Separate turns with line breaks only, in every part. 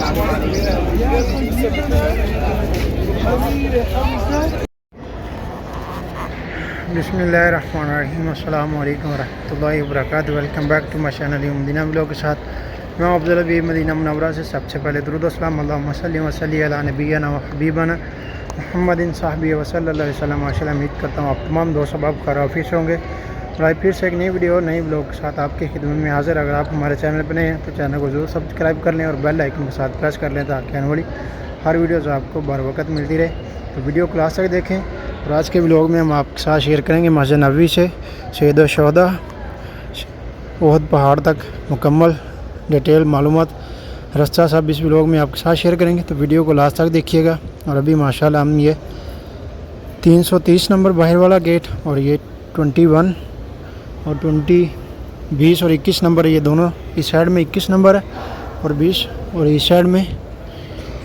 बिस्मिल्लाहिर्रहमानिर्रहीम, अस्सलाम वालेकुम रहमतुल्लाहि व बरकातहू। Welcome back to my channel Madina vlog के साथ मैं अफजल हबीब मदीना मुनव्वरा से। सबसे पहले दुरूद व सलाम अल्लाहुम्मा सल्लि व सल्लिम अला नबिय्यिना व हबीबना मुहम्मदिन साहबी व सल्लल्लाहु अलैहि वसल्लम। माशाअल्लाह उम्मीद करता हूँ आप तमाम दोस्त अब खैर-ओ-आफियत होंगे और आज फिर से एक नई वीडियो नई व्लॉग के साथ आपकी खिदमत में हाज़िर। अगर आप हमारे चैनल पर नए हैं तो चैनल को ज़रूर सब्सक्राइब कर लें और बेल आइकन के साथ प्रेस कर लें ताकि आने वाली हर वीडियो आपको बर वक्त मिलती रहे। तो वीडियो को लास्ट तक देखें। और आज के व्लॉग में हम आपके साथ शेयर करेंगे मस्जिद नबवी से सैयद शुहदा ओहद पहाड़ तक मुकम्मल डिटेल मालूमात रास्ता सब इस व्लॉग में आपके साथ शेयर करेंगे। तो वीडियो को लास्ट तक देखिएगा। और अभी माशाल्लाह हम ये 330 नंबर बाहर वाला गेट और ये 21 और 20 और 21 नंबर, ये दोनों इस साइड में 21 नंबर है और 20 और इस साइड में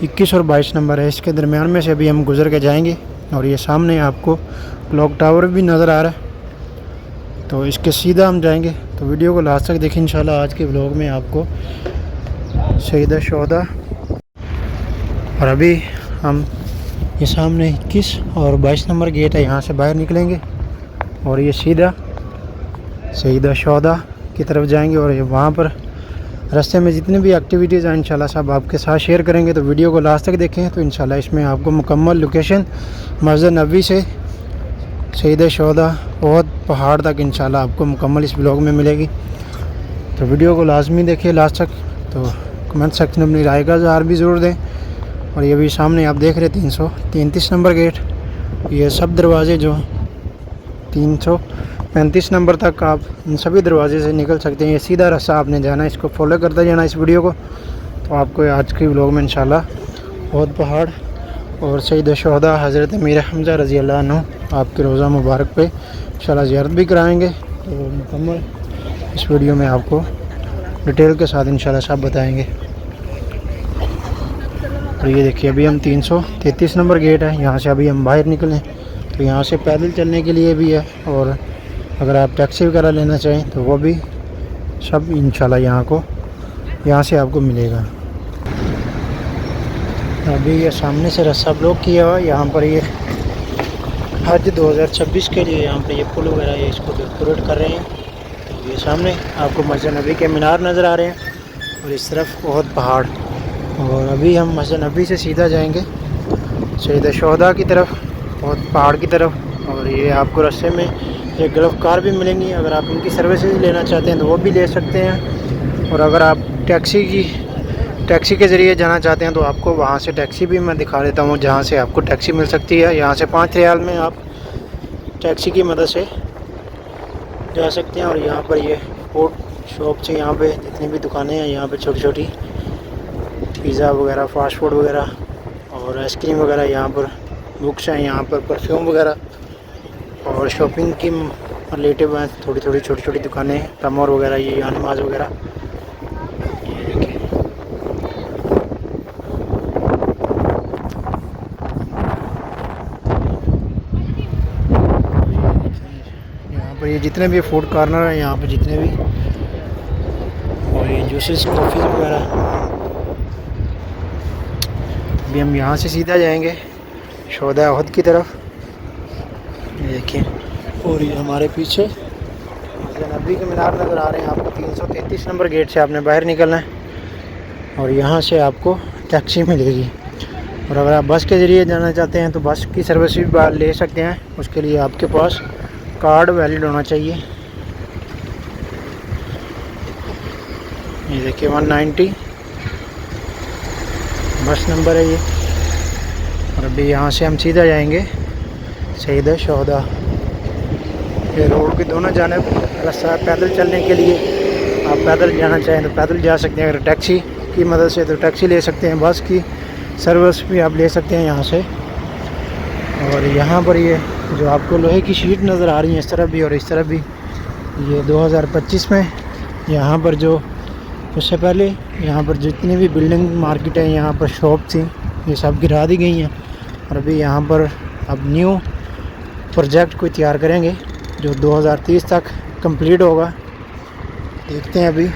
21 और 22 नंबर है। इसके दरमियान में से अभी हम गुजर के जाएंगे और ये सामने आपको क्लॉक टावर भी नज़र आ रहा है, तो इसके सीधा हम जाएंगे। तो वीडियो को लास्ट तक देखें इंशाल्लाह। आज के व्लॉग में आपको सैयद शुहदा और अभी हम ये सामने 21 और 22 नंबर गेट है, यहाँ से बाहर निकलेंगे और ये सीधा सैयद शुहदा की तरफ जाएंगे। और ये वहाँ पर रास्ते में जितनी भी एक्टिविटीज़ हैं इंशाल्लाह सब आपके साथ शेयर करेंगे। तो वीडियो को लास्ट तक देखें। तो इंशाल्लाह इसमें आपको मुकम्मल लोकेशन मस्जिद नबवी से सैयद शुहदा ओहद पहाड़ तक इंशाल्लाह आपको मुकम्मल इस ब्लॉग में मिलेगी। तो वीडियो को लाजमी देखिए लास्ट तक। तो कमेंट सेक्शन में अपनी राय का इज़हार भी ज़रूर दें। और ये भी सामने आप देख रहे 333 नंबर गेट, ये सब दरवाज़े जो 335 नंबर तक आप इन सभी दरवाजे से निकल सकते हैं। ये सीधा रास्ता आपने जाना है, इसको फॉलो करते जाना इस वीडियो को। तो आपको आज की व्लॉग में इंशाल्लाह ओहद पहाड़ और सैयद शुहदा हज़रत अमीर हमज़ा रज़ी अल्लाह अन्हु आपके रोज़ा मुबारक पे इंशाल्लाह ज़ियारत भी कराएंगे। तो मुकम्मल इस वीडियो में आपको डिटेल के साथ इंशाल्लाह सब बताएंगे। और ये देखिए अभी हम 333 नंबर गेट है, यहाँ से अभी हम बाहर निकलें। तो यहाँ से पैदल चलने के लिए भी है और अगर आप टैक्सी वगैरह लेना चाहें तो वो भी सब इंशाल्लाह यहाँ से आपको मिलेगा। अभी ये सामने से रास्ता ब्लॉक किया हुआ है। यहाँ पर ये हज 2026 के लिए यहाँ पर ये पुल वगैरह ये इसको डेकोरेट कर रहे हैं। तो ये सामने आपको मस्जिद नबी के मीनार नज़र आ रहे हैं और इस तरफ ओहद पहाड़। और अभी हम मस्जिद नबी से सीधा जाएंगे सैयद शुहदा की तरफ, ओहद पहाड़ की तरफ। और ये आपको रास्ते में ये गल्फ़ कार भी मिलेंगी, अगर आप इनकी सर्विसेज लेना चाहते हैं तो वो भी ले सकते हैं। और अगर आप टैक्सी के ज़रिए जाना चाहते हैं तो आपको वहाँ से टैक्सी भी मैं दिखा देता हूँ जहाँ से आपको टैक्सी मिल सकती है। यहाँ से 5 रियाल में आप टैक्सी की मदद से जा सकते हैं। और यहाँ पर ये फूड शॉप से यहाँ पे जितनी भी दुकानें हैं यहाँ पे छोटी छोटी पिज़्ज़ा वगैरह फ़ास्ट फूड वगैरह और आइसक्रीम वगैरह, यहाँ पर बुक्स हैं, यहाँ पर परफ्यूम वगैरह और शॉपिंग की रिलेटिव हैं थोड़ी थोड़ी छोटी छोटी दुकानें, तमर वगैरह, ये अनमाज वगैरह। ये देखिए यहाँ पर ये जितने भी फूड कॉर्नर हैं यहाँ पर जितने भी, और ये जूसेस कॉफ़ी वगैरह। अभी हम यहाँ से सीधा जाएंगे शुहदा ओहद की तरफ, देखिए। और ये हमारे पीछे मस्जिद नबी के मीनार नज़र आ रहे हैं आपको। 333 नंबर गेट से आपने बाहर निकलना है और यहाँ से आपको टैक्सी मिलेगी। और अगर आप बस के ज़रिए जाना चाहते हैं तो बस की सर्विस भी ले सकते हैं। उसके लिए आपके पास कार्ड वैलिड होना चाहिए। ये देखिए 190 बस नंबर है ये। और अभी यहाँ से हम सीधा जाएंगे सैयद शुहदा। ये रोड के दोनों जानिब रास्ता है पैदल चलने के लिए। आप पैदल जाना चाहें तो पैदल जा सकते हैं, अगर टैक्सी की मदद से तो टैक्सी ले सकते हैं, बस की सर्विस भी आप ले सकते हैं यहाँ से। और यहाँ पर ये जो आपको लोहे की शीट नज़र आ रही है इस तरफ भी और इस तरफ भी, ये 2025 में यहाँ पर जो उससे पहले यहाँ पर जितनी भी बिल्डिंग मार्केट है, यहाँ पर शॉप थी, ये सब गिरा दी गई हैं। और अभी यहाँ पर अब न्यू प्रोजेक्ट को तैयार करेंगे जो 2030 तक कंप्लीट होगा। देखते हैं अभी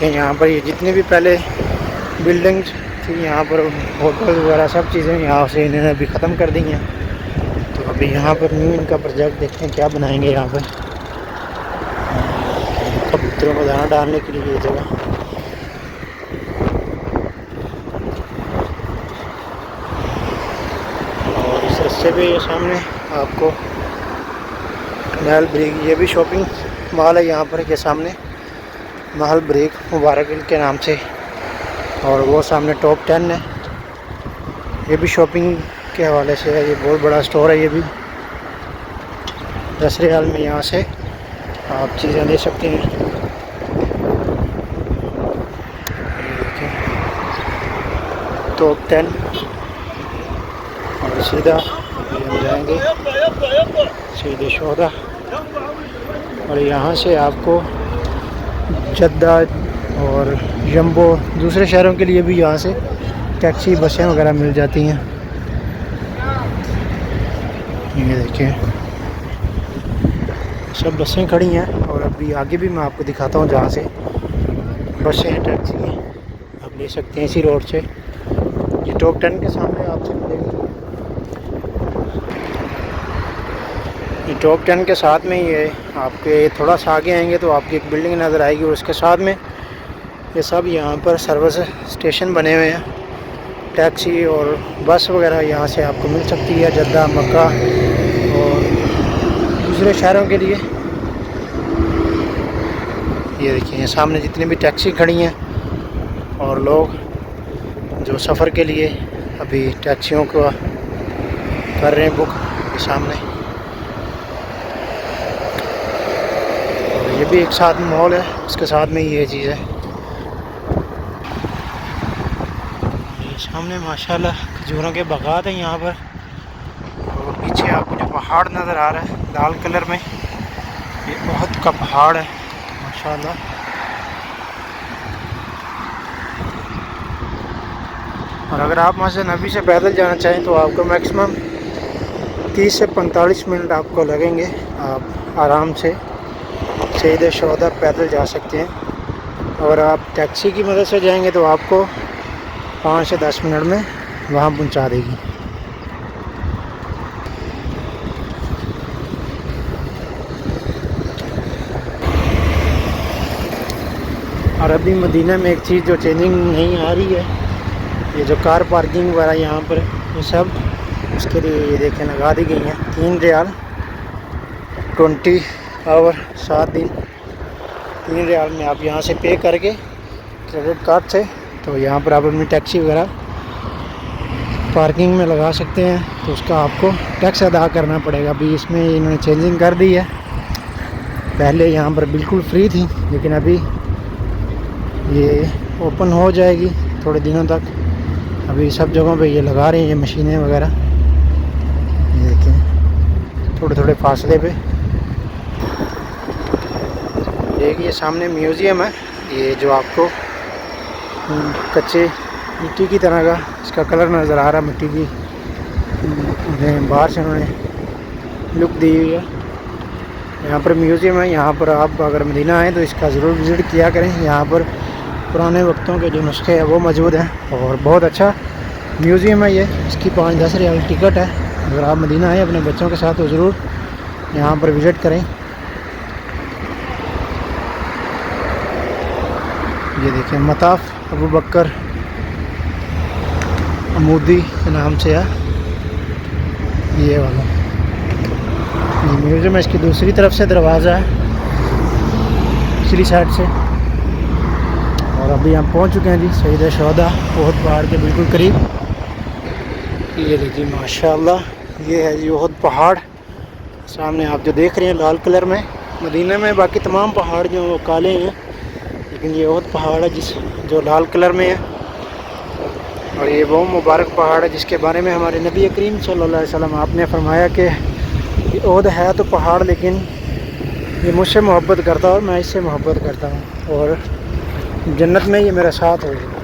देखें यहाँ पर ये जितनी भी पहले बिल्डिंग थी यहाँ पर होटल वगैरह सब चीज़ें यहाँ से इन्होंने अभी ख़त्म कर दी हैं। तो अभी यहाँ पर न्यू इनका प्रोजेक्ट देखते हैं क्या बनाएंगे यहाँ पर। कबूतरों को दाना डालने के लिए ये जगह। और इस रस्ते पे ये सामने आपको महल ब्रेक, ये भी शॉपिंग मॉल है यहाँ पर, के सामने महल ब्रेक मुबारक के नाम से। और वो सामने टॉप 10 है, ये भी शॉपिंग के हवाले से है। ये बहुत बड़ा स्टोर है, ये भी 10 रियाल में यहाँ से आप चीज़ें ले सकते हैं। टॉप 10 और सीधा हम जाएंगे सीधे शोधा। और यहाँ से आपको जद्दा और जम्बो दूसरे शहरों के लिए भी यहाँ से टैक्सी बसें वगैरह मिल जाती हैं। ये देखिए सब बसें खड़ी हैं। और अभी आगे भी मैं आपको दिखाता हूँ जहाँ से बसें हैं, टैक्सी हैं, आप ले सकते हैं इसी रोड से। ये टॉप 10 के सामने आपसे मिलेगी। ये टॉप 10 के साथ में ये आपके थोड़ा सा आगे आएंगे तो आपकी एक बिल्डिंग नज़र आएगी और उसके साथ में ये सब यहाँ पर सर्विस स्टेशन बने हुए हैं। टैक्सी और बस वगैरह यहाँ से आपको मिल सकती है जद्दा, मक्का और दूसरे शहरों के लिए। ये देखिए सामने जितनी भी टैक्सी खड़ी हैं और लोग जो सफ़र के लिए अभी टैक्सियों को कर रहे हैं बुक, ये सामने। और ये भी एक साथ मॉल है, उसके साथ में ये चीज़ है। ये सामने माशाल्लाह खजूरों के बागात हैं यहाँ पर। और पीछे आपको जो पहाड़ नज़र आ रहा है लाल कलर में, ये बहुत का पहाड़ है माशाल्लाह। और अगर आप मस्जिद नबी से पैदल जाना चाहें तो आपको मैक्सिमम 30 से 45 मिनट आपको लगेंगे। आप आराम से सीधे शोधा पैदल जा सकते हैं। और आप टैक्सी की मदद से जाएंगे तो आपको 5 से 10 मिनट में वहाँ पहुँचा देगी। और अभी मदीना में एक चीज़ जो चेंजिंग नहीं आ रही है, ये जो कार पार्किंग वगैरह यहाँ पर ये सब इसके लिए ये देखें लगा दी गई हैं। 3 रियाल 20 आवर 7 दिन 3 रियाल में आप यहाँ से पे करके क्रेडिट कार्ड से तो यहाँ पर आप अपनी टैक्सी वगैरह पार्किंग में लगा सकते हैं। तो उसका आपको टैक्स अदा करना पड़ेगा। अभी इसमें इन्होंने चेंजिंग कर दी है। पहले यहाँ पर बिल्कुल फ्री थी, लेकिन अभी ये ओपन हो जाएगी थोड़े दिनों तक। अभी सब जगहों पे ये लगा रहे हैं ये मशीनें वगैरह। ये देखें थोड़े थोड़े फासले पे। एक ये सामने म्यूज़ियम है, ये जो आपको कच्चे मिट्टी की तरह का इसका कलर नज़र आ रहा है। मिट्टी की बाहर से उन्होंने लुक दी हुई है। यहाँ पर म्यूज़ियम है। यहाँ पर आप अगर मदीना आएँ तो इसका ज़रूर विज़िट किया करें। यहाँ पर पुराने वक्तों के जो नुस्खे हैं वो मौजूद हैं और बहुत अच्छा म्यूज़ियम है ये। इसकी 5-10 रियाल टिकट है। अगर आप मदीना आएँ अपने बच्चों के साथ तो ज़रूर यहाँ पर विज़िट करें। ये देखें मताफ़ अबू बकर अमूदी के नाम से है ये वाला। ये म्यूज़ियम है, इसकी दूसरी तरफ से दरवाज़ा है पिछली साइड से। और अभी हम पहुंच चुके हैं जी सईद शोधा, ओहद पहाड़ के बिल्कुल करीब। ये देखिए माशाल्लाह ये है जी ओहद पहाड़ सामने आप जो देख रहे हैं लाल कलर में। मदीना में बाकी तमाम पहाड़ जो वो काले हैं, लेकिन ये ओहद पहाड़ है जो लाल कलर में है। और ये वो मुबारक पहाड़ है जिसके बारे में हमारे नबी करीम सल्लल्लाहु अलैहि वसल्लम आपने फरमाया कि ये ओहद है तो पहाड़, लेकिन ये मुझसे मोहब्बत करता है और मैं इससे मोहब्बत करता हूँ और जन्नत में ये मेरा साथ होगा।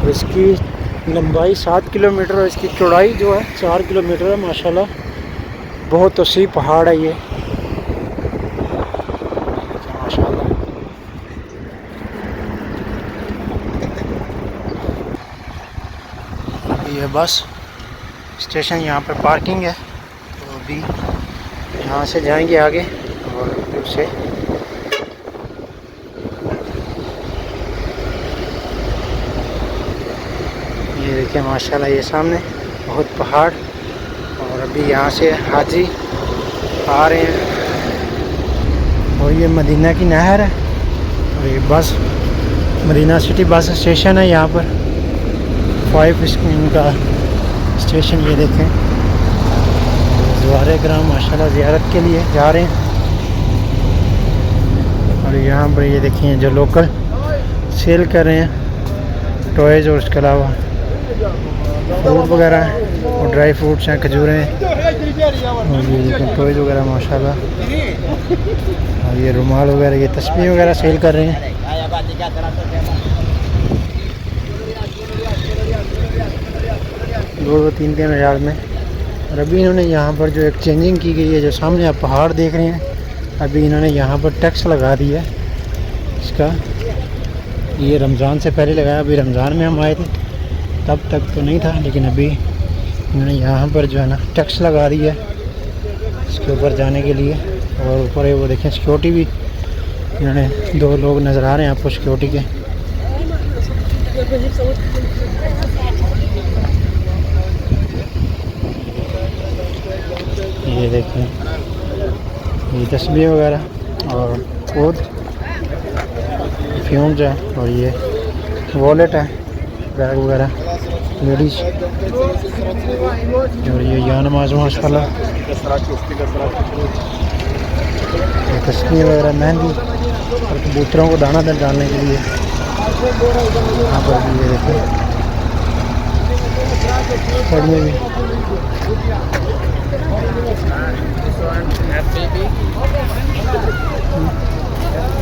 इसकी लंबाई 7 किलोमीटर और इसकी चौड़ाई जो है 4 किलोमीटर है। माशाल्लाह बहुत वसी पहाड़ है ये। ये बस स्टेशन, यहाँ पर पार्किंग है। तो अभी यहाँ से जाएंगे आगे और फिर से ये देखिए माशाल्लाह ये सामने बहुत पहाड़। और अभी यहाँ से हाजी आ रहे हैं और ये मदीना की नहर है। और ये बस मदीना सिटी बस स्टेशन है। यहाँ पर 5 का स्टेशन ये देखें। ज़वारे कराम माशाल्लाह ज़ियारत के लिए जा रहे हैं। और यहाँ पर ये देखिए जो लोकल सेल कर रहे हैं टॉयज़ और उसके अलावा फ्रूट वगैरह हैं और ड्राई फ्रूट्स हैं, खजूरें हैं। और ये देखें टॉयज़ वगैरह माशाल्लाह। और ये रुमाल वगैरह, ये तस्बीह वगैरह सेल कर रहे हैं। 2-3 हज़ार में। और अभी इन्होंने यहाँ पर जो एक्सचेंजिंग की गई है, जो सामने आप पहाड़ देख रहे हैं, अभी इन्होंने यहाँ पर टैक्स लगा दिया है इसका। ये रमज़ान से पहले लगाया, अभी रमज़ान में हम आए थे तब तक तो नहीं था, लेकिन अभी इन्होंने यहाँ पर जो है ना टैक्स लगा दिया है इसके ऊपर जाने के लिए। और ऊपर वो देखें सिक्योरिटी भी इन्होंने 2 लोग नज़र आ रहे हैं आपको सिक्योरिटी के। ये देखें ये तस्बीह वगैरह और खुद फ्यूम्स है। और ये वॉलेट है, बैग वगैरह लेडीज़। और ये या नमाज माशाल्लाह, तस्बीह वगैरह, मेहंदी और कबूतरों को दाना डालने के लिए यहाँ पर भी ये देखें साइड में भी।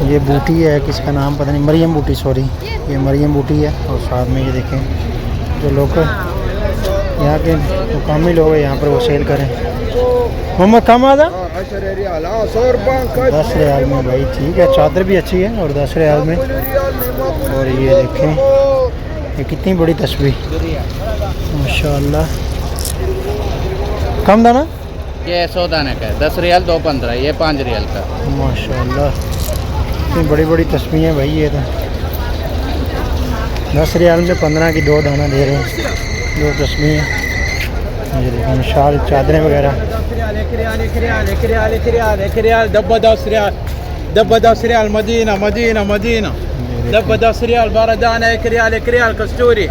ये बूटी है, किसका नाम पता नहीं, मरियम बूटी, सॉरी ये मरियम बूटी है। और साथ में ये देखें जो लोग यहाँ के मुकामी लोग हैं यहाँ पर वो सेल करें। मोहम्मद कम आधा 10 रियाल में भाई, ठीक है। चादर भी अच्छी है और 10 रियाल में। और ये देखें ये कितनी बड़ी तस्वीर माशाल्लाह। कम दाना
ये 100 दाने का है, 10 रियाल 2 15, ये 5 रियाल का
माशाल्लाह। इतनी बड़ी बड़ी तस्वीरें हैं भाई। ये तो 10 रियाल में 15 की 2 दाना दे रहे हैं, 2 तस्वीरें। ये देखें शाल चादरें वगैरह।
डब्बा 10 रियाल, डब्बा 10 रियाल, मदीना मदीना मदीना, डब्बा 10 रियाल, 12 दाना 1 रियाल, कस्तूरी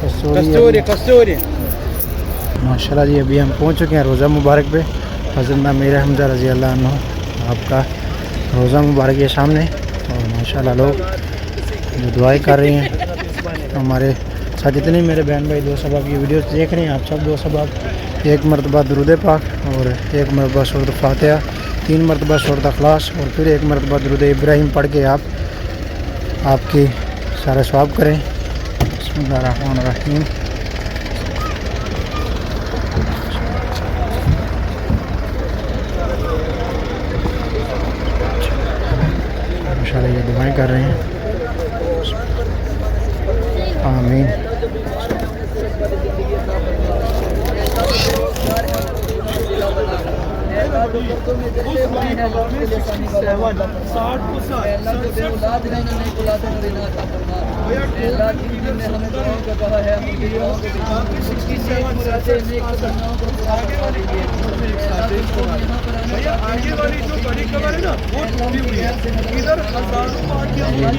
कस्तूरी कस्तूरी
माशाल्लाह जी। अभी हम पहुंच चुके हैं रोज़ा मुबारक पे। हज़रत अमीर हमज़ा रज़ी अल्लाह अन्हु आपका रोज़ा मुबारक के सामने। और माशाल्लाह लोग जो दुआएं कर रहे हैं हमारे साथ, जितने मेरे बहन भाई दोस्त अब ये वीडियो देख रहे हैं, आप सब दोस्त अब 1 मरतबा दुरूद पाक और 1 मरतबा सूरत फातिहा, 3 मरतबा सूरत इखलास और फिर 1 मरतबा दुरूद इब्राहिम पढ़ के आप आपकी सारा सवाब करें। बिस्मिल्लाहिर्रहमानिर्रहीम। माशाल्लाह ये दुआएं कर रहे हैं। आमीन।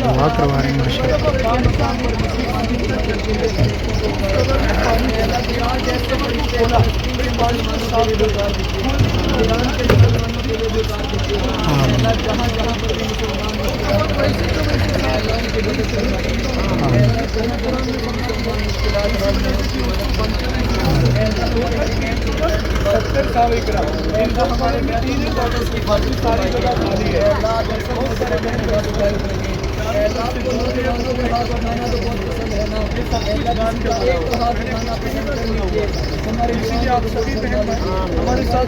दुआ करवा रहे हैं
हमारे साथ